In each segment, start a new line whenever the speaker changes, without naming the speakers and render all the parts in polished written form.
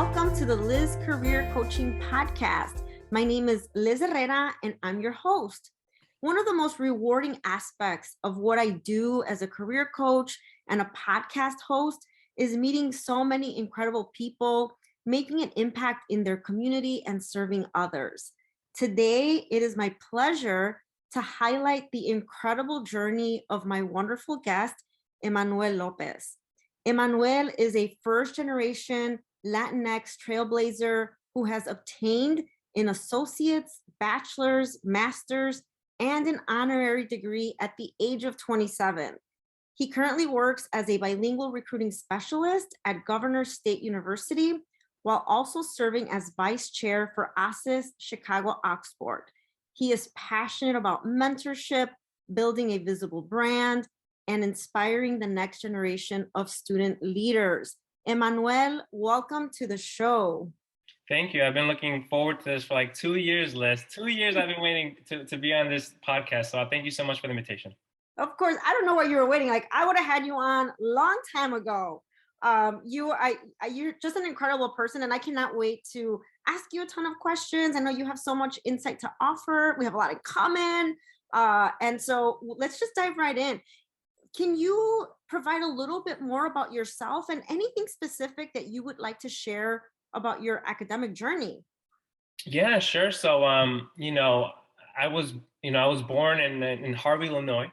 welcome to the Liz Career Coaching Podcast. My name is Liz Herrera and I'm your host. One of the most rewarding aspects of what I do as a career coach and a podcast host is meeting so many incredible people, making an impact in their community and serving others. Today, it is my pleasure to highlight the incredible journey of my wonderful guest, Emmanuel Lopez. Emmanuel is a first-generation Latinx trailblazer who has obtained an associate's, bachelor's, master's, and an honorary degree at the age of 27. He currently works as a bilingual recruiting specialist at Governor State University, while also serving as vice chair for HACE's Chicago Oxford. He is passionate about mentorship, building a visible brand, and inspiring the next generation of student leaders. Emmanuel, welcome to the show.
Thank you. I've been looking forward to this for like 2 years, Liz. 2 years I've been waiting to be on this podcast. So thank you so much for the invitation.
Of course, I don't know what you were waiting. Like I would have had you on a long time ago. You're just an incredible person and I cannot wait to ask you a ton of questions. I know you have so much insight to offer. We have a lot in common. And so let's just dive right in. Can you provide a little bit more about yourself and anything specific that you would like to share about your academic journey?
Yeah, sure. So, I was born in Harvey, Illinois.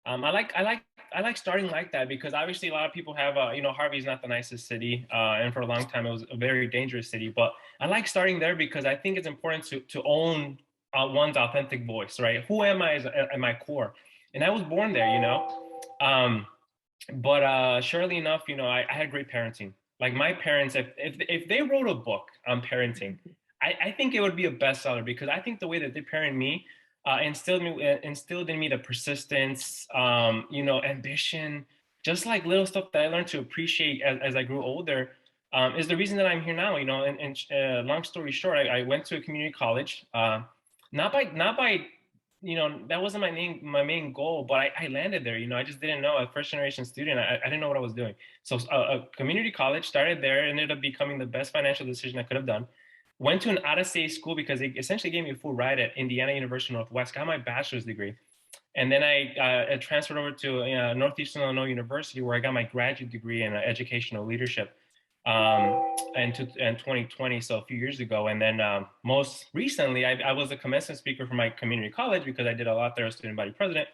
I like starting like that because obviously a lot of people have, Harvey's not the nicest city. And for a long time, it was a very dangerous city. But I like starting there because I think it's important to own one's authentic voice, right? Who am I at my core? And I was born there, But surely enough, I had great parenting. Like my parents, if they wrote a book on parenting, I think it would be a bestseller because I think the way that they parent me instilled in me the persistence, ambition, just like little stuff that I learned to appreciate as I grew older, is the reason that I'm here now. And long story short, I went to a community college, not by that wasn't my main goal, but I landed there. I just didn't know. A first generation student, I didn't know what I was doing. So a community college, started there, ended up becoming the best financial decision I could have done. Went to an out-of-state school because it essentially gave me a full ride at Indiana University Northwest, got my bachelor's degree. And then I transferred over to Northeastern Illinois University, where I got my graduate degree in educational leadership in 2020, so a few years ago. And then most recently, I was a commencement speaker for my community college because I did a lot there as student body president.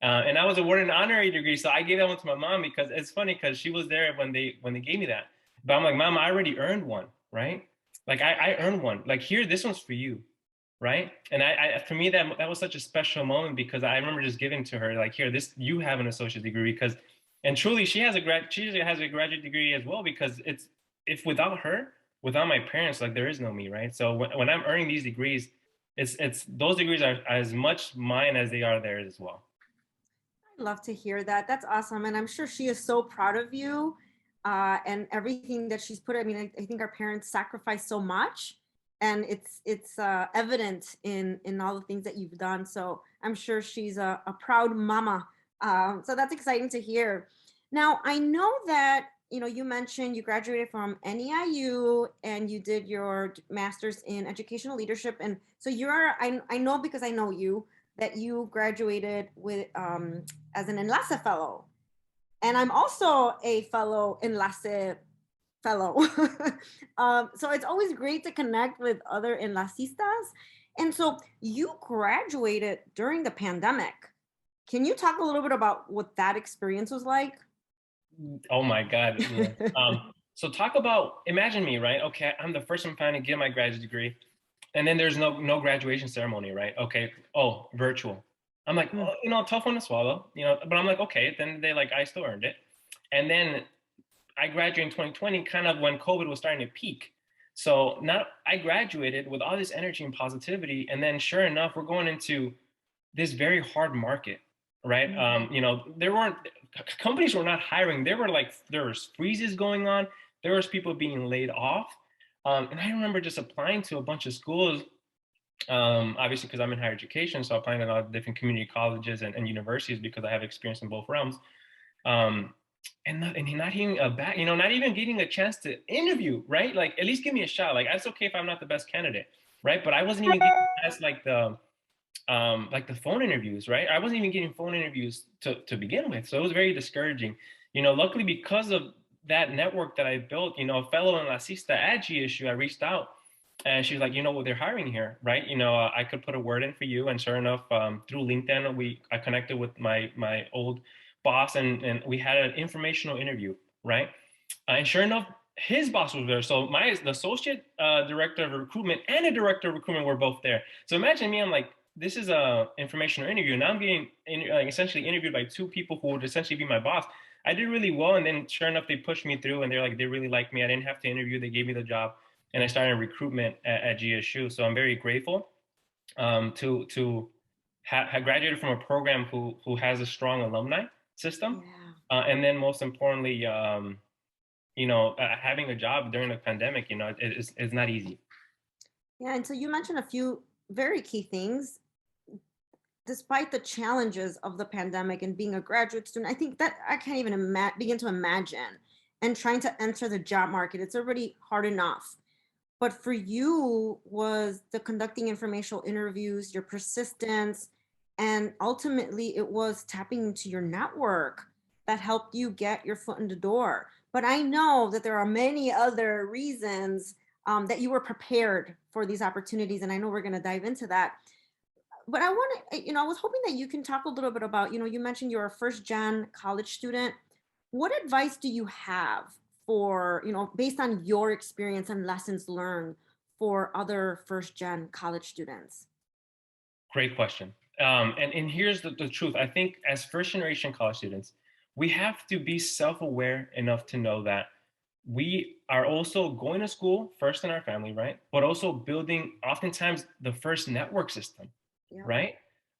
And I was awarded an honorary degree. So I gave that one to my mom because it's funny because she was there when they gave me that. But I'm like, Mom, I already earned one, right? Like I earned one. Like here, this one's for you, right? And for me, that was such a special moment because I remember just giving to her, like, here, you have an associate degree because, and truly, she has a graduate degree as well because if without her, without my parents, like there is no me, right? So when I'm earning these degrees, it's those degrees are as much mine as they are theirs as well.
I'd love to hear that. That's awesome, and I'm sure she is so proud of you. And everything that she's put. I mean, I think our parents sacrifice so much, and it's evident in all the things that you've done. So I'm sure she's a proud mama. So that's exciting to hear. Now I know that you mentioned you graduated from NEIU and you did your master's in educational leadership, and so I know because I know you that you graduated with as an Enlace fellow. And I'm also a fellow Enlace fellow. So it's always great to connect with other Enlacistas. And so you graduated during the pandemic. Can you talk a little bit about what that experience was like?
Oh my God. Yeah. So talk about, imagine me, right? Okay, I'm the first one trying to get my graduate degree. And then there's no graduation ceremony, right? Okay, virtual. I'm like, tough one to swallow, but I'm like, okay, then I still earned it. And then I graduated in 2020, kind of when COVID was starting to peak. So now I graduated with all this energy and positivity. And then sure enough, we're going into this very hard market, right? Companies were not hiring. There was freezes going on. There was people being laid off. And I remember just applying to a bunch of schools, obviously because I'm in higher education, so applying to a lot of different community colleges and universities because I have experience in both realms. not hearing a back, not even getting a chance to interview, right? Like, at least give me a shot. Like, that's okay if I'm not the best candidate, right? But I wasn't even getting past like the phone interviews, right? I wasn't even getting phone interviews to begin with. So it was very discouraging. Luckily because of that network that I built, a fellow enlacista at GSU, I reached out and she was like, well, they're hiring here, right? I could put a word in for you. And sure enough, through LinkedIn, I connected with my old boss and we had an informational interview, right? And sure enough, his boss was there. So the associate director of recruitment and the director of recruitment were both there. So imagine me, I'm like, this is a informational interview. Now I'm getting essentially interviewed by two people who would essentially be my boss. I did really well, and then sure enough, they pushed me through, and they're like, they really liked me. I didn't have to interview; they gave me the job, and I started recruitment at GSU. So I'm very grateful to have graduated from a program who has a strong alumni system,
Yeah.
and then most importantly, having a job during the pandemic, it's not easy.
Yeah, and so you mentioned a few very key things. Despite the challenges of the pandemic and being a graduate student, I think that I can't even begin to imagine. And trying to enter the job market, it's already hard enough. But for you was the conducting informational interviews, your persistence, and ultimately it was tapping into your network that helped you get your foot in the door. But I know that there are many other reasons that you were prepared for these opportunities, and I know we're going to dive into that. But I want to, I was hoping that you can talk a little bit about, you mentioned you're a first gen college student. What advice do you have for, based on your experience and lessons learned for other first gen college students?
Great question. And here's the truth. I think as first generation college students, we have to be self-aware enough to know that we are also going to school first in our family, right? But also building oftentimes the first network system,
Yep.
right?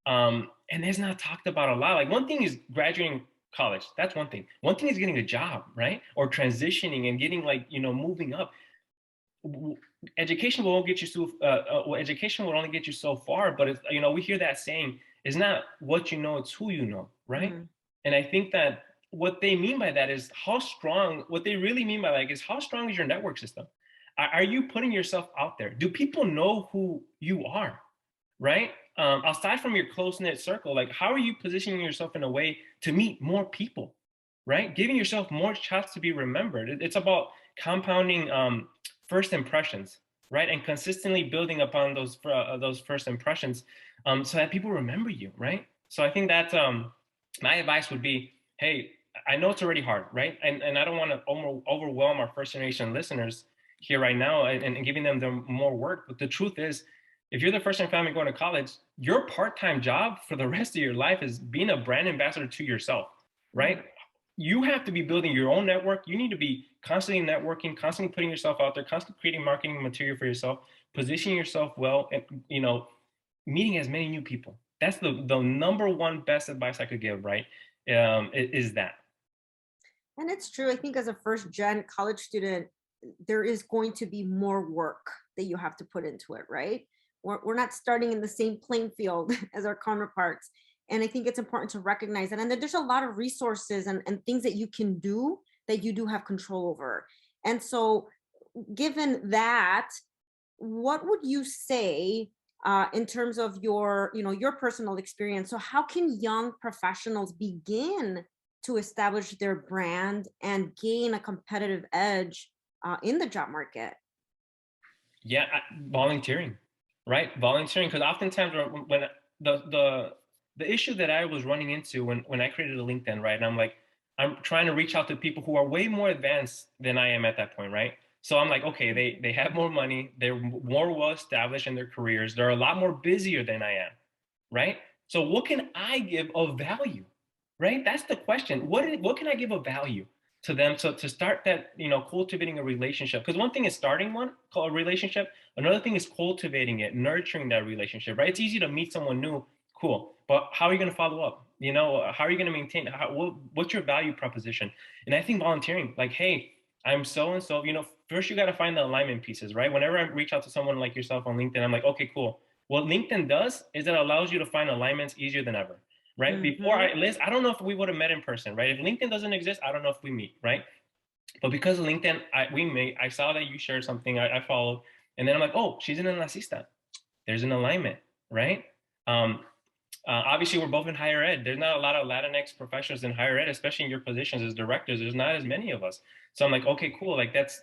And it's not talked about a lot. Like, one thing is graduating college. That's one thing. One thing is getting a job, right? Or transitioning and getting moving up. Education will get you so education will only get you so far, but it's, we hear that saying, it's not what you know, it's who you know, right?
Mhm.
And I think that what they mean by that is how strong, what they really mean by is how strong is your network system? Are you putting yourself out there? Do people know who you are, right? Aside from your close-knit circle, like, how are you positioning yourself in a way to meet more people, right? Giving yourself more shots to be remembered. It's about compounding first impressions, right? And consistently building upon those first impressions, so that people remember you, right? So I think that my advice would be, hey, I know it's already hard, right? And I don't want to overwhelm our first generation listeners here right now and giving them more work. But the truth is, if you're the first in family going to college, your part-time job for the rest of your life is being a brand ambassador to yourself, right? You have to be building your own network. You need to be constantly networking, constantly putting yourself out there, constantly creating marketing material for yourself, positioning yourself well, and meeting as many new people. That's the number one best advice I could give, right? Is that.
And it's true. I think as a first gen college student, there is going to be more work that you have to put into it, right? We're not starting in the same playing field as our counterparts. And I think it's important to recognize that. And that there's a lot of resources and things that you can do that you do have control over. And so, given that, what would you say in terms of your personal experience? So how can young professionals begin to establish their brand and gain a competitive edge in the job market?
Yeah, volunteering, right? Volunteering, because oftentimes when the issue that I was running into when I created a LinkedIn, right? And I'm trying to reach out to people who are way more advanced than I am at that point, right? So I'm like, okay, they have more money, they're more well established in their careers, they're a lot more busier than I am, right? So what can I give of value, right? That's the question. What can I give of value to them, so to start that, cultivating a relationship? Because one thing is starting one called a relationship, another thing is cultivating it, nurturing that relationship, right? It's easy to meet someone new, cool, but how are you going to follow up? How are you going to maintain, what's your value proposition? And I think volunteering, like, hey, I'm so and so, first you got to find the alignment pieces, right? Whenever I reach out to someone like yourself on LinkedIn, I'm like, okay, cool. What LinkedIn does is it allows you to find alignments easier than ever, right? Before
Mm-hmm.
Liz, I don't know if we would have met in person, right? If LinkedIn doesn't exist, I don't know if we meet, right? But because of LinkedIn, I saw that you shared something, I followed, and then I'm like, oh, she's an enlacista. There's an alignment, right? Um, Obviously, we're both in higher ed. There's not a lot of Latinx professionals in higher ed, especially in your positions as directors. There's not as many of us. So I'm like, okay, cool. Like that's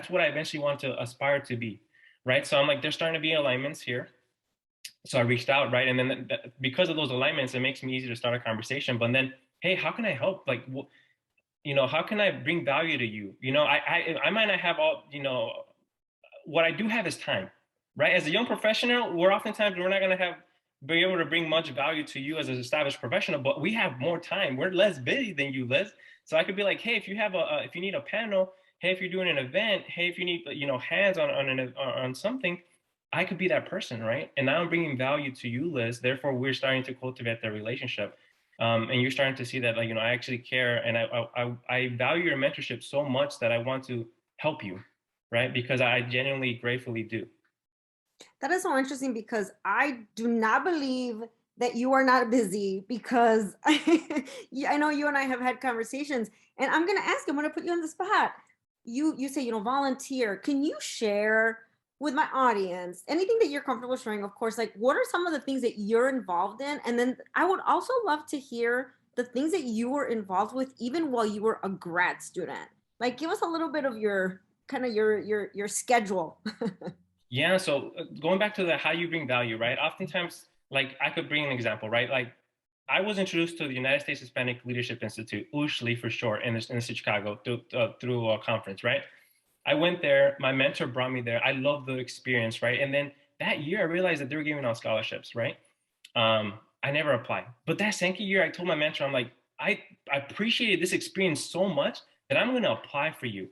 what I eventually want to aspire to be, right? So I'm like, there's starting to be alignments here. So I reached out, right? And then because of those alignments, it makes me easy to start a conversation. But then, hey, how can I help? Like, how can I bring value to you? I might not have all, what I do have is time, right? As a young professional, we're not going to be able to bring much value to you as an established professional, but we have more time. We're less busy than you, Liz. So I could be like, hey, if you have if you need a panel, hey, if you're doing an event, hey, if you need, hands on something, I could be that person, right? And now I'm bringing value to you, Liz. Therefore, we're starting to cultivate the relationship. And you're starting to see that, like, I actually care, and I value your mentorship so much that I want to help you, right? Because I genuinely, gratefully do.
That is so interesting because I do not believe that you are not busy because yeah, I know you and I have had conversations, and I'm going to ask, I'm going to put you on the spot. You say, volunteer. Can you share with my audience anything that you're comfortable sharing? Of course, like what are some of the things that you're involved in? And then I would also love to hear the things that you were involved with even while you were a grad student. Like give us a little bit of your kind of your schedule.
Yeah. So going back to the how you bring value, right? Oftentimes, like I could bring an example, right? Like I was introduced to the United States Hispanic Leadership Institute, USHLI for short, in Chicago through a conference, right? I went there. My mentor brought me there. I loved the experience, right? And then that year, I realized that they were giving out scholarships, right? I never applied, but that second year, I told my mentor, I'm like, I appreciated this experience so much that I'm going to apply for you,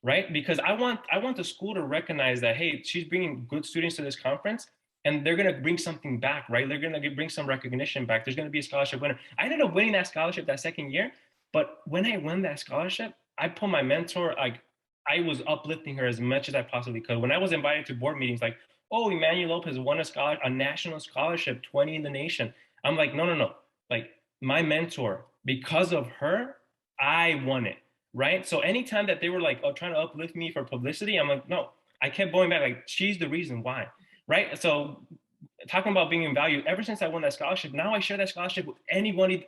right? Because I want the school to recognize that, hey, she's bringing good students to this conference, and they're going to bring something back, right? They're going to bring some recognition back. There's going to be a scholarship winner. I ended up winning that scholarship that second year, but when I won that scholarship, I put my mentor, like I was uplifting her as much as I possibly could. When I was invited to board meetings, like, oh, Emmanuel Lopez won a national scholarship, 20 in the nation. I'm like, no, no, no. Like my mentor, because of her, I won it, right? So anytime that they were like, oh, trying to uplift me for publicity, I'm like, no. I kept going back, like she's the reason why, right? So talking about being in value, ever since I won that scholarship, now I share that scholarship with anybody,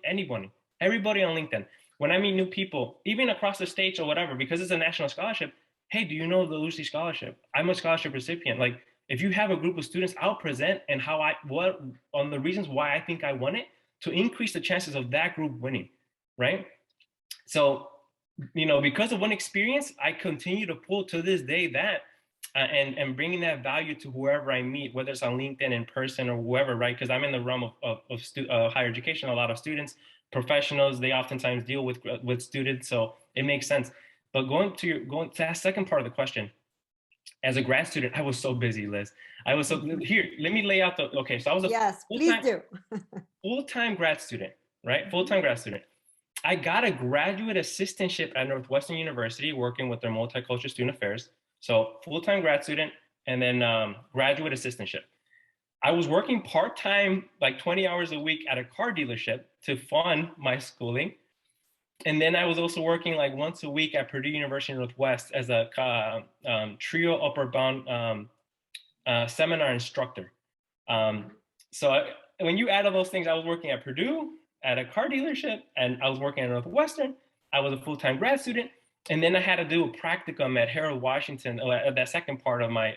everybody on LinkedIn. When I meet new people, even across the states or whatever, because it's a national scholarship, hey, do you know the Lucy Scholarship? I'm a scholarship recipient. Like, if you have a group of students, I'll present and what on the reasons why I think I won it to increase the chances of that group winning, right? So, because of one experience, I continue to pull to this day that and bringing that value to whoever I meet, whether it's on LinkedIn, in person, or whoever, right? Because I'm in the realm of higher education. A lot of students, professionals, they oftentimes deal with students, so it makes sense. But going to that second part of the question, as a grad student, I was so busy, Liz. I was so here. Let me lay out the okay. So I was a
Yes,
full
please
time
do.
full time grad student, right? Full time grad student. I got a graduate assistantship at Northwestern University working with their multicultural student affairs. So full-time grad student and then graduate assistantship. I was working part-time, like 20 hours a week at a car dealership to fund my schooling. And then I was also working like once a week at Purdue University Northwest as a trio upper bound seminar instructor. Um, when you add all those things, I was working at Purdue, at a car dealership, and I was working at Northwestern. I was a full-time grad student, and then I had to do a practicum at Harold Washington. That second part of my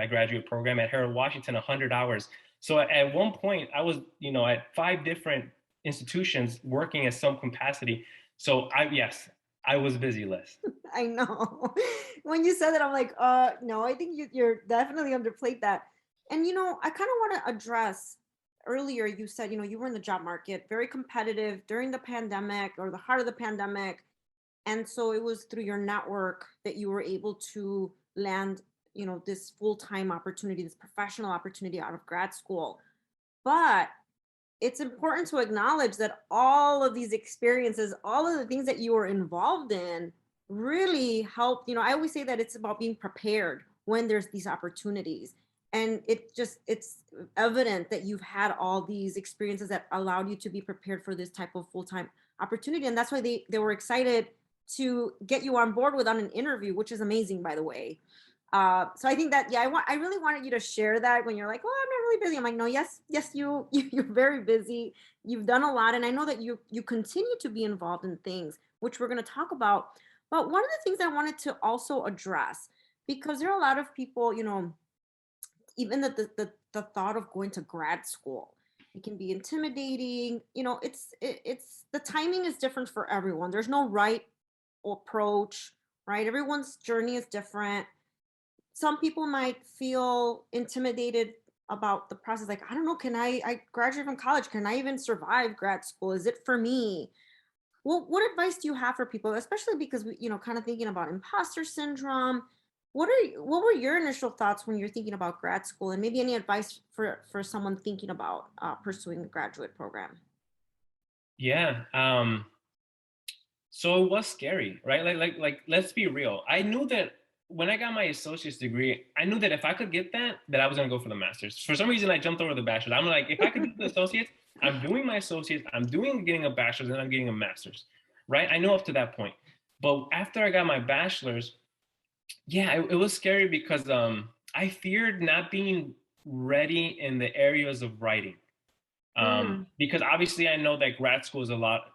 graduate program at Harold Washington, 100 hours. So at one point, I was at 5 different institutions working at some capacity. So I was busy, Liz.
I know. When you said that, I'm like, no, I think you're definitely underplayed that. And, I kind of want to address earlier, you said, you were in the job market, very competitive during the pandemic or the heart of the pandemic. And so it was through your network that you were able to land, this full-time opportunity, this professional opportunity out of grad school. But it's important to acknowledge that all of these experiences, all of the things that you were involved in really helped. I always say that it's about being prepared when there's these opportunities. And it's evident that you've had all these experiences that allowed you to be prepared for this type of full-time opportunity. And that's why they were excited to get you on board without an interview, which is amazing, by the way. So I think that, yeah, I really wanted you to share that when you're like, oh, I'm not really busy. I'm like, no, yes, you're very busy. You've done a lot. And I know that you continue to be involved in things, which we're going to talk about. But one of the things I wanted to also address, because there are a lot of people, even the thought of going to grad school, it can be intimidating. It's the timing is different for everyone. There's no right approach, right? Everyone's journey is different. Some people might feel intimidated about the process, like, I don't know, can I graduate from college, can I even survive grad school, is it for me? Well, what advice do you have for people, especially because we, kind of thinking about imposter syndrome? What were your initial thoughts when you're thinking about grad school, and maybe any advice for someone thinking about pursuing the graduate program?
Yeah. So it was scary, right? Like let's be real. I knew that when I got my associate's degree, I knew that if I could get that I was gonna go for the master's. For some reason, I jumped over the bachelor's. I'm like, if I could do the associates, I'm doing my associates, I'm doing getting a bachelor's, and I'm getting a master's, right? I know up to that point. But after I got my bachelor's, yeah, it was scary because I feared not being ready in the areas of writing.
Mm,
Because obviously I know that grad school is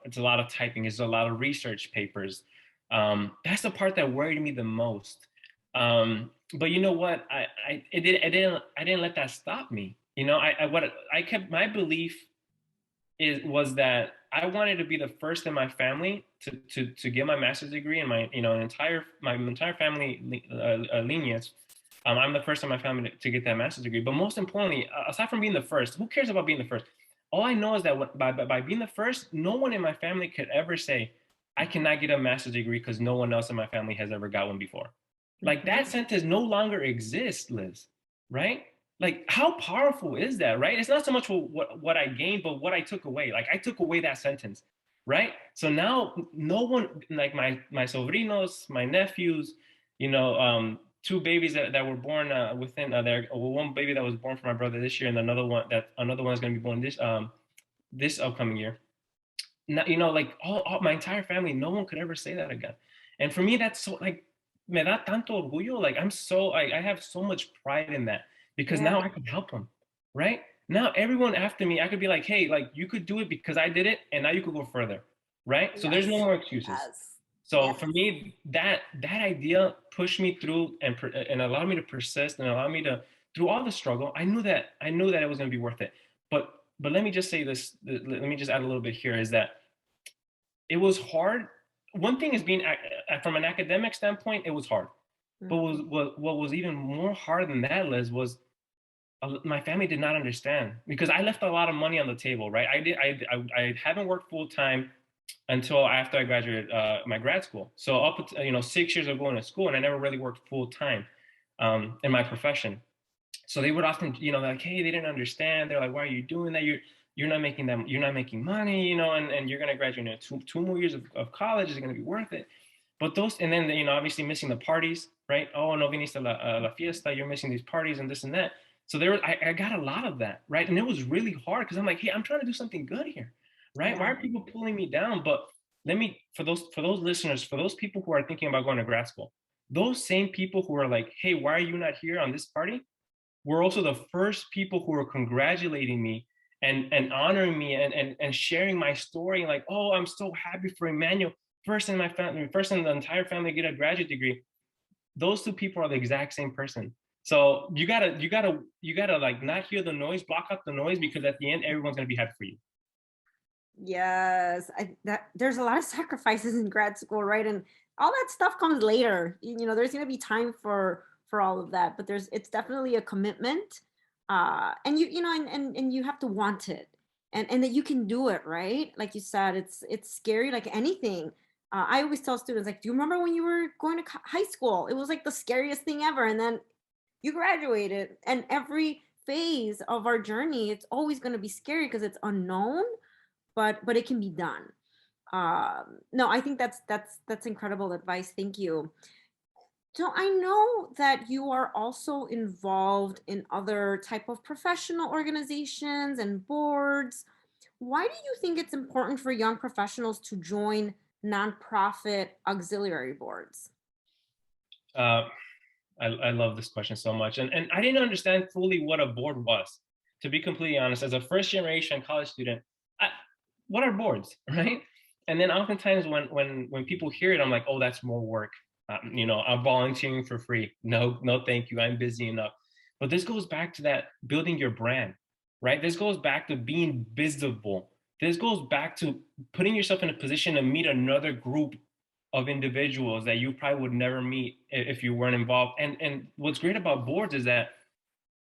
it's a lot of typing, it's a lot of research papers. That's the part that worried me the most. But you know what? I didn't let that stop me. What I kept my belief was that I wanted to be the first in my family to get my master's degree, and my entire family lineage. I'm the first in my family to get that master's degree. But most importantly, aside from being the first, who cares about being the first? All I know is that by being the first, no one in my family could ever say, I cannot get a master's degree because no one else in my family has ever got one before. Like
mhm.
that sentence no longer exists, Liz, right? Like how powerful is that, right? It's not so much what I gained, but what I took away. Like I took away that sentence, right? So now no one, like my sobrinos, my nephews, two babies that were born within there. One baby that was born for my brother this year, and another one is going to be born this upcoming year. Now, like all my entire family, no one could ever say that again. And for me, that's so like me da tanto orgullo. Like I have so much pride in that because
Yeah.
now I can help them, right? Now everyone after me, I could be like, hey, like you could do it because I did it, and now you could go further, right? So there's no
Yes.
more excuses.
Yes.
So
Yes.
for me, that idea pushed me through and allowed me to persist and allowed me to through all the struggle. I knew that it was going to be worth it. But let me just say this. Let me just add a little bit here. Is that it was hard. One thing is being from an academic standpoint, it was hard. But
Mhm.
what was even more hard than that, Liz, was my family did not understand because I left a lot of money on the table, right? I haven't worked full time until after I graduated my grad school. So up to, 6 years of going to school, and I never really worked full time in my profession. So they would often, like, hey, they didn't understand. They're like, why are you doing that? You're not making them. You're not making money, and you're gonna graduate in two more years of college. Is it gonna be worth it? But those, and then obviously missing the parties, right? Oh, no viniste a la fiesta. You're missing these parties and this and that. So I got a lot of that, right? And it was really hard because I'm like, hey, I'm trying to do something good here, right? Why
Yeah.
are people pulling me down? But let me, for those listeners, for those people who are thinking about going to grad school, those same people who are like, hey, why are you not here on this party? Were also the first people who were congratulating me and honoring me and sharing my story, like, oh, I'm so happy for Emmanuel, first in my family, first in the entire family to get a graduate degree. Those two people are the exact same person. So you gotta like not hear the noise, block out the noise, because at the end everyone's gonna be happy for you.
Yes, that there's a lot of sacrifices in grad school, right? And all that stuff comes later. There's going to be time for all of that, but it's definitely a commitment. And and you have to want it, and that you can do it, right? Like you said, it's scary, like anything. I always tell students, like, do you remember when you were going to high school? It was like the scariest thing ever, and then you graduated, and every phase of our journey, it's always going to be scary because it's unknown, but it can be done. No, I think that's incredible advice. Thank you. So I know that you are also involved in other type of professional organizations and boards. Why do you think it's important for young professionals to join nonprofit auxiliary boards?
Uh, I love this question so much. And I didn't understand fully what a board was. To be completely honest, as a first generation college student, I, what are boards, right? And then oftentimes when people hear it, I'm like, oh, that's more work. I'm volunteering for free. No, no, thank you. I'm busy enough. But this goes back to that building your brand, right? This goes back to being visible. This goes back to putting yourself in a position to meet another group of individuals that you probably would never meet if you weren't involved. And what's great about boards is that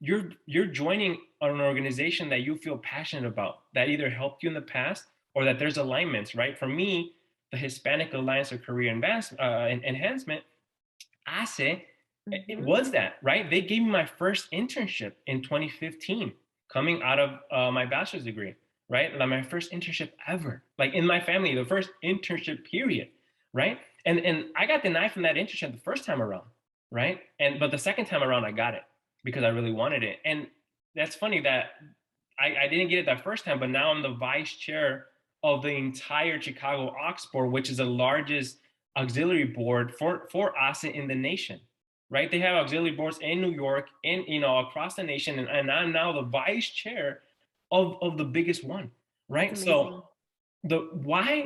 you're joining an organization that you feel passionate about, that either helped you in the past or that there's alignments, right? For me, the Hispanic Alliance of Career Enhancement, HACE, it
Mhm.
was that, right? They gave me my first internship in 2015, coming out of my bachelor's degree, right? Like my first internship ever, like in my family, the first internship period, right? And I got denied from that internship the first time around, right? But the second time around, I got it because I really wanted it. And that's funny that I didn't get it that first time, but now I'm the vice chair of the entire Chicago Ox Board, which is the largest auxiliary board for ASA in the nation, right? They have auxiliary boards in New York, in across the nation, and I'm now the vice chair of the biggest one,
That's
right? So
amazing.
the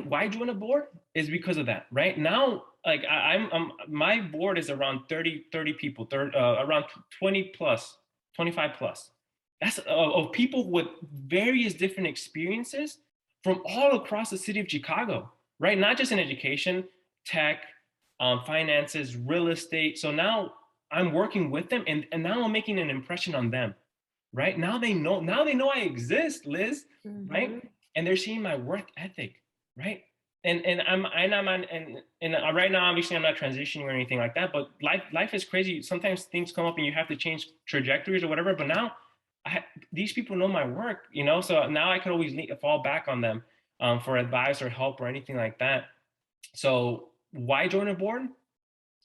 why join a board is because of that, right? Now, like I'm my board is around 30 people, around 20 plus, 25 plus. That's of people with various different experiences from all across the city of Chicago, right? Not just in education, tech, finances, real estate. So now I'm working with them, and now I'm making an impression on them, right? Now they know I exist, Liz, right?
Mhm.
And they're seeing my work ethic, right? And I'm on and right now obviously I'm not transitioning or anything like that, but life is crazy. Sometimes things come up and you have to change trajectories or whatever. But now these people know my work, so now I could always fall back on them for advice or help or anything like that. So why join a board?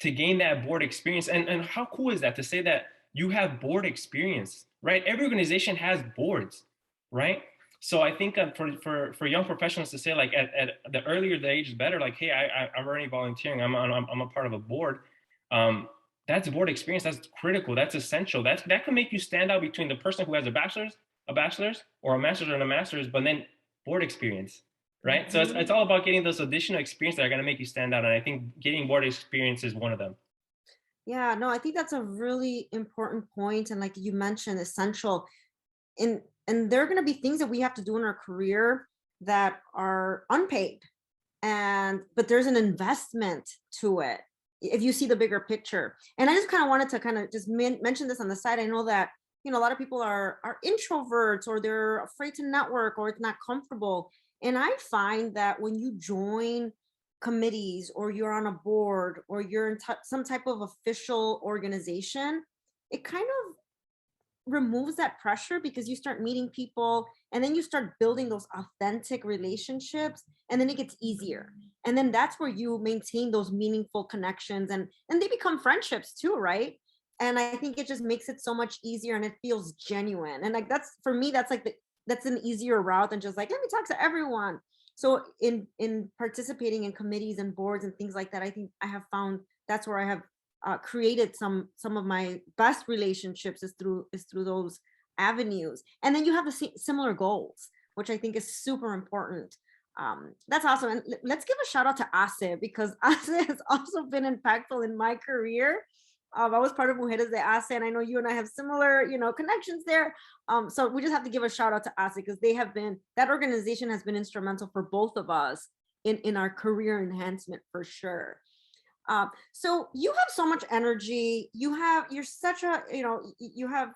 To gain that board experience. And how cool is that to say that you have board experience, right? Every organization has boards, right? So I think for young professionals to say like at the earlier the age is better, like, hey, I'm already volunteering. I'm a part of a board. Um, that's board experience. That's critical. That's essential. That can make you stand out between the person who has a bachelor's, or a master's or a master's, but then board experience, right? So it's
Mhm.
all about getting those additional experiences that are going to make you stand out. And I think getting board experience is one of them.
Yeah, no, I think that's a really important point, and like you mentioned, essential. And there are going to be things that we have to do in our career that are unpaid, and but there's an investment to it if you see the bigger picture. And I just kind of wanted to kind of just mention this on the side. I know that a lot of people are introverts, or they're afraid to network, or it's not comfortable. And I find that when you join committees, or you're on a board, or you're in some type of official organization, it kind of removes that pressure, because you start meeting people, and then you start building those authentic relationships, and then it gets easier. And then that's where you maintain those meaningful connections, and they become friendships too, right? And I think it just makes it so much easier, and it feels genuine. And like, that's for me, that's an easier route than just like, let me talk to everyone. So in participating in committees and boards and things like that, I think I have found that's where I have created some of my best relationships, is through those avenues. And then you have the similar goals, which I think is super important. That's awesome. And let's give a shout out to Ase, because Ase has also been impactful in my career. I was part of Mujeres de Ase, and I know you and I have similar, connections there. So we just have to give a shout out to Ase, because that organization has been instrumental for both of us in our career enhancement, for sure. So you have so much energy. You're such a, you have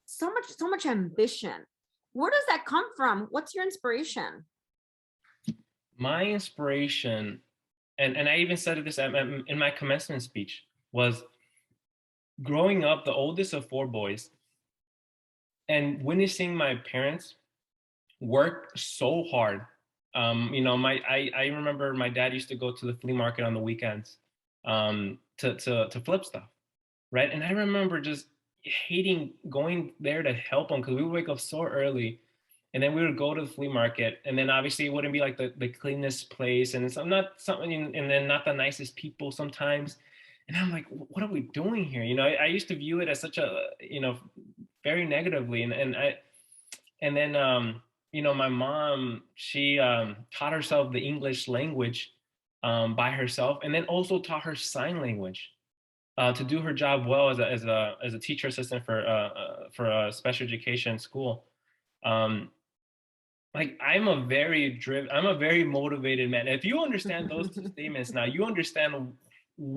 so much ambition. Where does that come from? What's your inspiration?
My inspiration, and I even said this in my commencement speech, was growing up the oldest of four boys and witnessing my parents work so hard. I remember my dad used to go to the flea market on the weekends, to flip stuff, right? And I remember just hating going there to help them because we would wake up so early, and then we would go to the flea market, and then obviously it wouldn't be like the cleanest place, and it's not something, and then not the nicest people sometimes. And I'm like, what are we doing here? I used to view it as such a, very negatively, and then my mom, she taught herself the English language by herself, and then also taught her sign language to do her job well as a teacher assistant for a special education school. Um, like I'm a very motivated man. If you understand those two statements now, you understand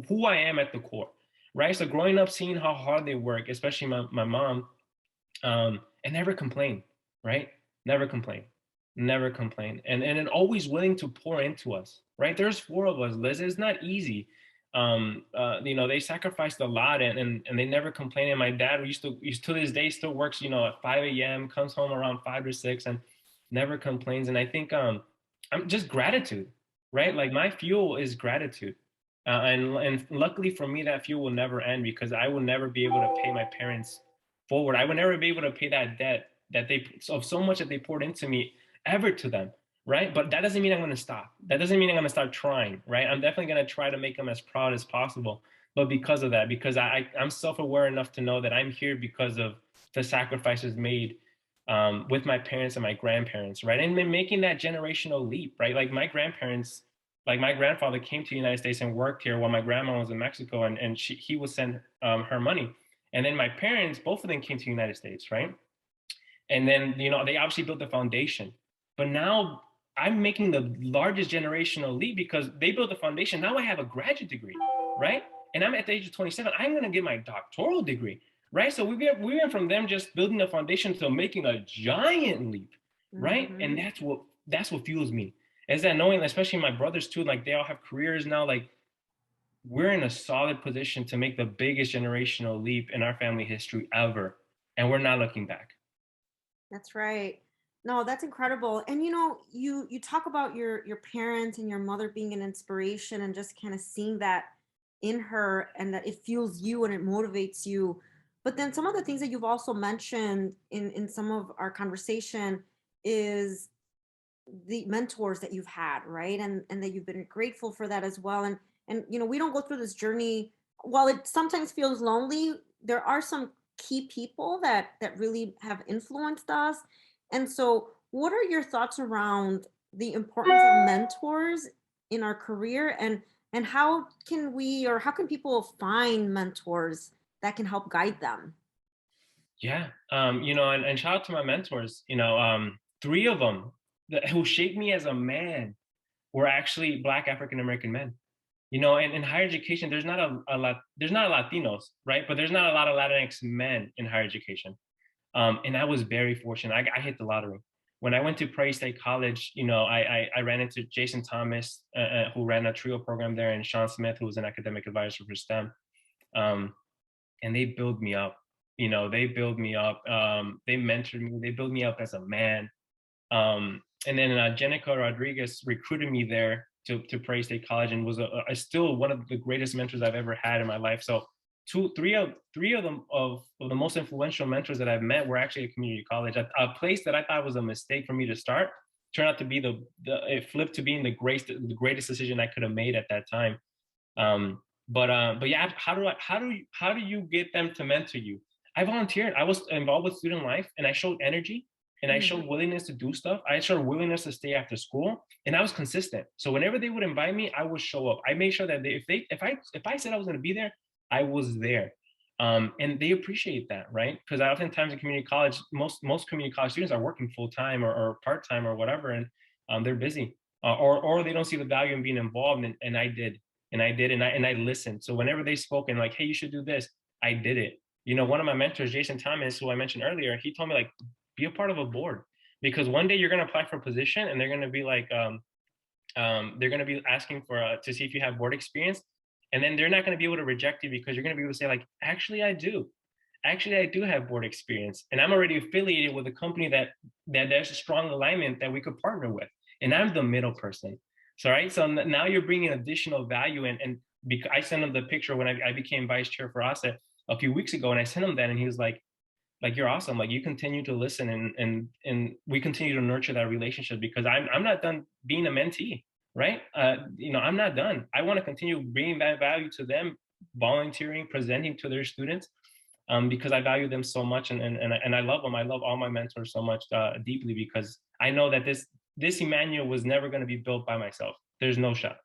who I am at the core, right? So growing up, seeing how hard they work, especially my mom, and never complain, right? Never complain, never complain, and always willing to pour into us, right? There's four of us, Liz. It's not easy. They sacrificed a lot, and they never complain. And my dad used to this day still works, at 5 a.m., comes home around 5 or 6, and never complains. And I think I'm just gratitude, right? Like my fuel is gratitude. And luckily for me, that fuel will never end because I will never be able to pay my parents forward. I would never be able to pay that debt that they of so much that they poured into me ever to them, right? But that doesn't mean I'm going to stop. That doesn't mean I'm going to start trying, right? I'm definitely going to try to make them as proud as possible. But because of that, because I'm self-aware enough to know that I'm here because of the sacrifices made with my parents and my grandparents, right? And then making that generational leap, right? Like my grandparents, like my grandfather came to the United States and worked here while my grandma was in Mexico, and he would send her money. And then my parents, both of them came to the United States, right? And then, they obviously built the foundation. But now I'm making the largest generational leap because they built the foundation. Now I have a graduate degree, right? And I'm at the age of 27. I'm going to get my doctoral degree, right? So we went from them just building the foundation to making a giant leap, right? Mm-hmm. And that's what fuels me. Is that knowing, especially my brothers too, like they all have careers now, like we're in a solid position to make the biggest generational leap in our family history ever. And we're not looking back.
That's right. No, that's incredible. And you talk about your parents and your mother being an inspiration and just kind of seeing that in her and that it fuels you and it motivates you. But then some of the things that you've also mentioned in some of our conversation is the mentors that you've had, right? And that you've been grateful for that as well. And we don't go through this journey while it sometimes feels lonely. There are some key people that really have influenced us. And so what are your thoughts around the importance of mentors in our career, and how can people find mentors that can help guide them?
Yeah. And shout out to my mentors, three of them who shaped me as a man were actually Black African American men. And in higher education, there's not a lot, there's not Latinos, right? But there's not a lot of Latinx men in higher education. And I was very fortunate. I hit the lottery. When I went to Prairie State College, I ran into Jason Thomas, who ran a TRIO program there, and Sean Smith, who was an academic advisor for STEM. And they built me up. They built me up. They mentored me. They built me up as a man. And then Jenica Rodriguez recruited me there to Prairie State College, and was still one of the greatest mentors I've ever had in my life. So three of the most influential mentors that I've met were actually at community college. A place that I thought was a mistake for me to start turned out to be it flipped to being the greatest decision I could have made at that time. But yeah, how do you get them to mentor you? I volunteered. I was involved with student life, and I showed energy, and I showed willingness to do stuff. I showed willingness to stay after school, and I was consistent. So whenever they would invite me, I would show up. I made sure that if I said I was going to be there, I was there. And they appreciate that, right? Because oftentimes in community college, most community college students are working full time or part time or whatever, and they're busy, or they don't see the value in being involved. And I did, and I listened. So whenever they spoke and like, hey, you should do this, I did it. One of my mentors, Jason Thomas, who I mentioned earlier, he told me, like, be a part of a board, because one day you're going to apply for a position and they're going to be like, they're going to be asking for to see if you have board experience. And then they're not going to be able to reject you because you're going to be able to say, like, actually, I do have board experience, and I'm already affiliated with a company that there's a strong alignment that we could partner with. And I'm the middle person. So, right. So now you're bringing additional value, and because I sent him the picture when I became vice chair for ASE a few weeks ago, and I sent him that, and he was like you're awesome. Like you continue to listen, and we continue to nurture that relationship because I'm not done being a mentee, right? I'm not done. I want to continue bringing that value to them, volunteering, presenting to their students, because I value them so much, and I love them. I love all my mentors so much deeply because I know that this Emmanuel was never going to be built by myself. There's no shot.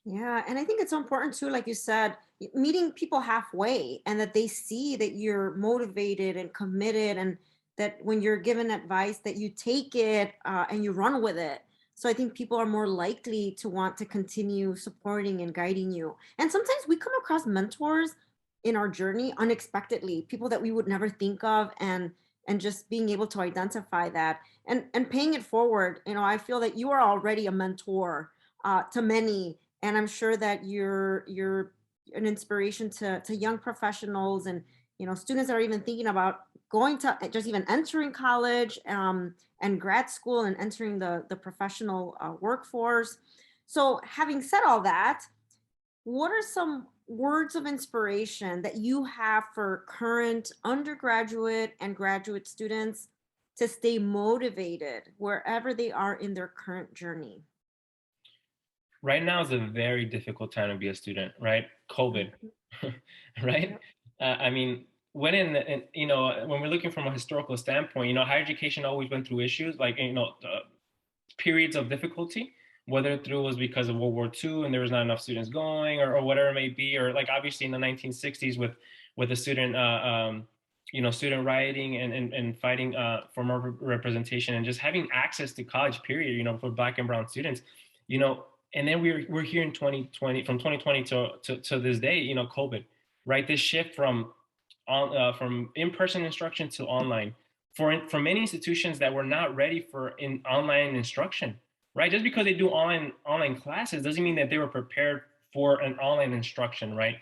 Yeah, and I think it's so important too, like you said, meeting people halfway and that they see that you're motivated and committed, and that when you're given advice that you take it and you run with it. So I think people are more likely to want to continue supporting and guiding you. And sometimes we come across mentors in our journey unexpectedly, people that we would never think of, and just being able to identify that and paying it forward. I feel that you are already a mentor to many, and I'm sure that you're an inspiration to young professionals, and students that are even thinking about going to just even entering college, and grad school, and entering the professional workforce. So having said all that, what are some words of inspiration that you have for current undergraduate and graduate students to stay motivated wherever they are in their current journey?
Right now is a very difficult time to be a student, right? COVID, right?
Yep.
I mean, when we're looking from a historical standpoint, higher education always went through issues like, periods of difficulty, whether through was because of World War II and there was not enough students going, or whatever it may be, or like obviously in the 1960s with the student, student rioting and fighting for more representation and just having access to college, period, for Black and brown students, you know, and then we're here in 2020, from 2020 to this day, COVID, right? This shift from in-person instruction to online for many institutions that were not ready for online instruction, right? Just because they do online classes doesn't mean that they were prepared for an online instruction, right?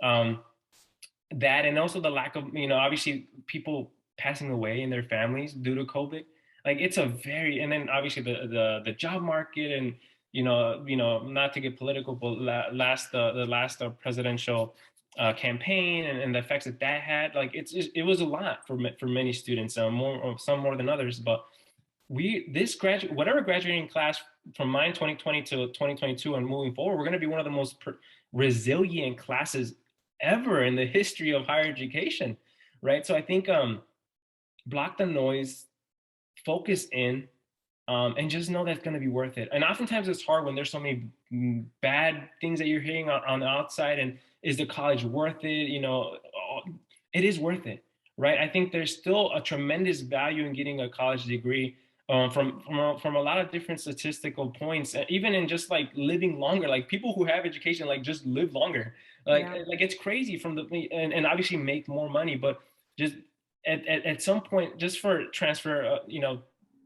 Um, that, and also the lack of, obviously people passing away in their families due to COVID. Like it's a very, and then obviously the job market, and not to get political, but the last presidential campaign, and the effects that had, like it was a lot for many students, some more than others. But whatever graduating class from mine 2020 to 2022 and moving forward, we're going to be one of the most resilient classes ever in the history of higher education, right? So I think block the noise, focus in, and just know that's going to be worth it. And oftentimes it's hard when there's so many bad things that you're hearing on the outside. And is the college worth it? It is worth it, right? I think there's still a tremendous value in getting a college degree, from a lot of different statistical points, even in just like living longer. Like people who have education, like just live longer.
Yeah.
Like it's crazy and obviously make more money, but just at some point, just for transfer,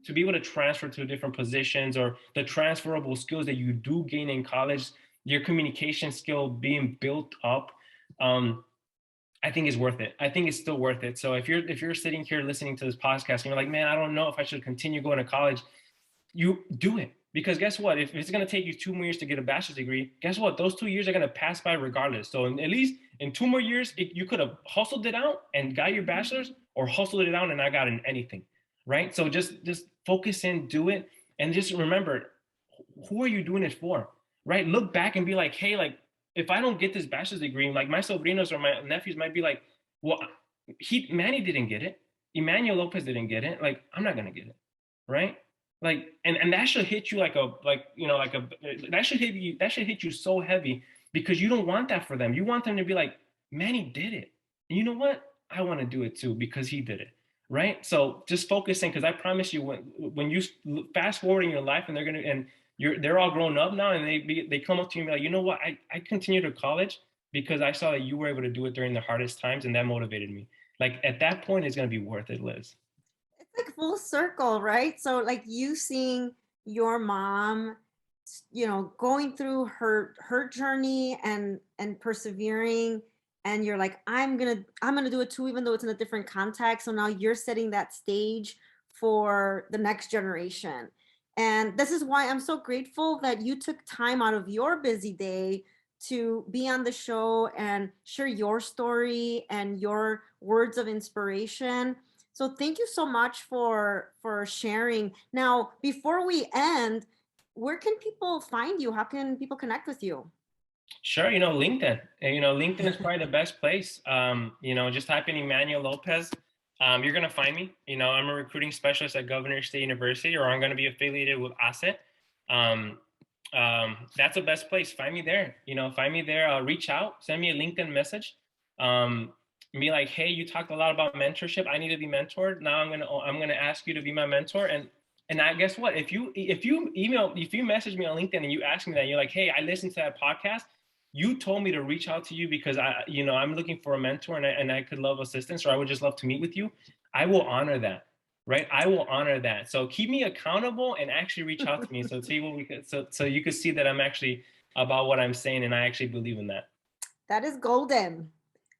to be able to transfer to different positions, or the transferable skills that you do gain in college, your communication skill being built up, I think is worth it. I think it's still worth it. So if you're sitting here listening to this podcast and you're like, man, I don't know if I should continue going to college, you do it. Because guess what? If it's going to take you 2 more years to get a bachelor's degree, guess what? Those 2 years are going to pass by regardless. So at least in 2 more years, you could have hustled it out and got your bachelor's, or hustled it out and not gotten anything, right? So just focus in, do it, and just remember, who are you doing it for, right? Look back and be like, hey, like if I don't get this bachelor's degree, like my sobrinos or my nephews might be like, well, Manny didn't get it, Emmanuel Lopez didn't get it, like I'm not gonna get it, right? Like, and that should hit you that should hit you so heavy, because you don't want that for them. You want them to be like, Manny did it, and you know what? I want to do it too because he did it, right? So just focus in, because I promise you, when you fast forward in your life, and they're all grown up now, and they come up to you and be like, you know what, I continue to college because I saw that you were able to do it during the hardest times, and that motivated me. Like at that point, it's gonna be worth it, Liz.
It's like full circle, right? So like you seeing your mom, going through her journey and persevering, and you're like, I'm gonna do it too, even though it's in a different context. So now you're setting that stage for the next generation. And this is why I'm so grateful that you took time out of your busy day to be on the show and share your story and your words of inspiration. So thank you so much for sharing. Now, before we end, where can people find you? How can people connect with you?
Sure, LinkedIn. LinkedIn is probably the best place. Just type in Emmanuel Lopez. You're gonna find me. I'm a recruiting specialist at Governor State University, or I'm gonna be affiliated with HACE. That's the best place. Find me there. Find me there. Reach out. Send me a LinkedIn message. Be like, hey, you talked a lot about mentorship. I need to be mentored. Now I'm gonna ask you to be my mentor. And I guess what? If you message me on LinkedIn and you ask me that, you're like, hey, I listened to that podcast. You told me to reach out to you because I'm looking for a mentor and I could love assistance, or I would just love to meet with you. I will honor that, right? I will honor that. So keep me accountable and actually reach out to me. So see what we could, so you could see that I'm actually about what I'm saying and I actually believe in that.
That is golden.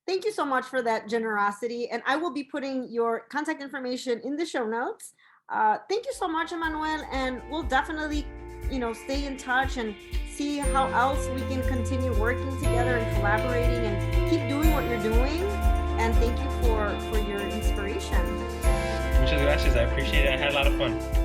Thank you so much for that generosity. And I will be putting your contact information in the show notes. Thank you so much, Emmanuel. And we'll definitely, stay in touch and see how else we can continue working together and collaborating and keep doing what you're doing. And thank you for your inspiration.
Muchas gracias. I appreciate it. I had a lot of fun.